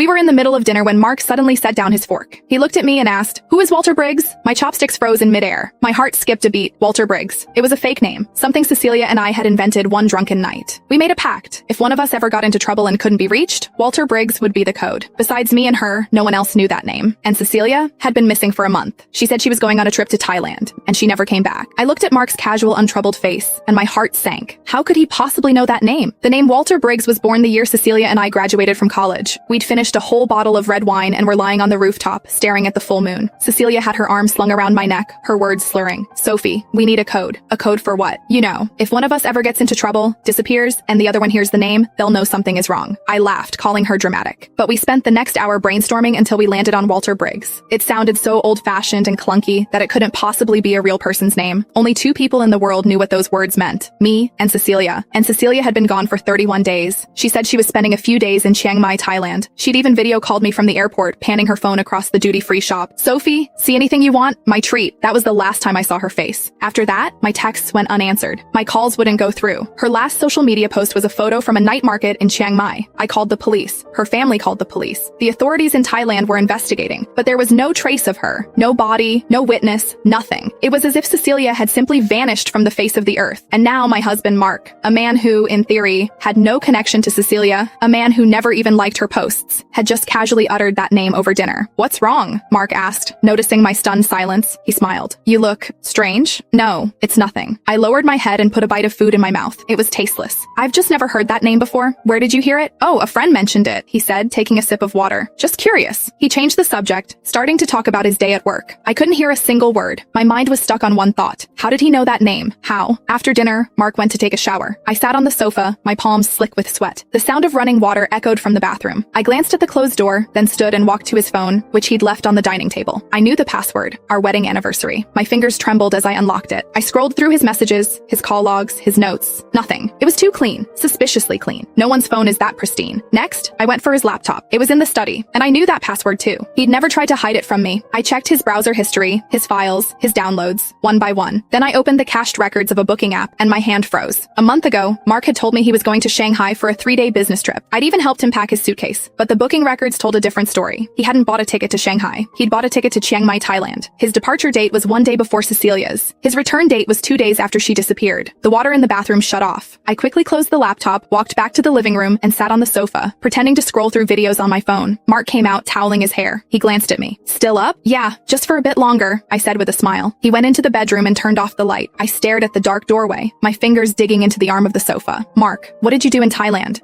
We were in the middle of dinner when Mark suddenly set down his fork. He looked at me and asked, "Who is Walter Briggs?" My chopsticks froze in midair. My heart skipped a beat. Walter Briggs. It was a fake name, something Cecilia and I had invented one drunken night. We made a pact. If one of us ever got into trouble and couldn't be reached, Walter Briggs would be the code. Besides me and her, no one else knew that name. And Cecilia had been missing for a month. She said she was going on a trip to Thailand, and she never came back. I looked at Mark's casual, untroubled face, and my heart sank. How could he possibly know that name? The name Walter Briggs was born the year Cecilia and I graduated from college. We'd finished a whole bottle of red wine and were lying on the rooftop, staring at the full moon. Cecilia had her arm slung around my neck, her words slurring. "Sophie, we need a code." "A code for what?" "You know, if one of us ever gets into trouble, disappears, and the other one hears the name, they'll know something is wrong." I laughed, calling her dramatic. But we spent the next hour brainstorming until we landed on Walter Briggs. It sounded so old-fashioned and clunky that it couldn't possibly be a real person's name. Only two people in the world knew what those words meant. Me and Cecilia. And Cecilia had been gone for 31 days. She said she was spending a few days in Chiang Mai, Thailand. She'd even video called me from the airport, panning her phone across the duty-free shop. "Sophie, see anything you want? My treat." That was the last time I saw her face. After that, my texts went unanswered. My calls wouldn't go through. Her last social media post was a photo from a night market in Chiang Mai. I called the police. Her family called the police. The authorities in Thailand were investigating, but there was no trace of her. No body, no witness, nothing. It was as if Cecilia had simply vanished from the face of the earth. And now my husband Mark, a man who, in theory, had no connection to Cecilia, a man who never even liked her posts, had just casually uttered that name over dinner. "What's wrong?" Mark asked, noticing my stunned silence. He smiled. "You look strange." "No, it's nothing." I lowered my head and put a bite of food in my mouth. It was tasteless. "I've just never heard that name before. Where did you hear it?" "Oh, a friend mentioned it," he said, taking a sip of water. "Just curious." He changed the subject, starting to talk about his day at work. I couldn't hear a single word. My mind was stuck on one thought. How did he know that name? How? After dinner, Mark went to take a shower. I sat on the sofa, my palms slick with sweat. The sound of running water echoed from the bathroom. I glanced at the closed door, then stood and walked to his phone, which he'd left on the dining table. I knew the password, our wedding anniversary. My fingers trembled as I unlocked it. I scrolled through his messages, his call logs, his notes. Nothing. It was too clean. Suspiciously clean. No one's phone is that pristine. Next, I went for his laptop. It was in the study, and I knew that password too. He'd never tried to hide it from me. I checked his browser history, his files, his downloads, one by one. Then I opened the cached records of a booking app, and my hand froze. A month ago, Mark had told me he was going to Shanghai for a 3-day business trip. I'd even helped him pack his suitcase. But the booking records told a different story. He hadn't bought a ticket to Shanghai. He'd bought a ticket to Chiang Mai, Thailand. His departure date was 1 day before Cecilia's. His return date was 2 days after she disappeared. The water in the bathroom shut off. I quickly closed the laptop, walked back to the living room, and sat on the sofa, pretending to scroll through videos on my phone. Mark came out, toweling his hair. He glanced at me. "Still up?" "Yeah, just for a bit longer," I said with a smile. He went into the bedroom and turned off the light. I stared at the dark doorway, my fingers digging into the arm of the sofa. "Mark, what did you do in Thailand?"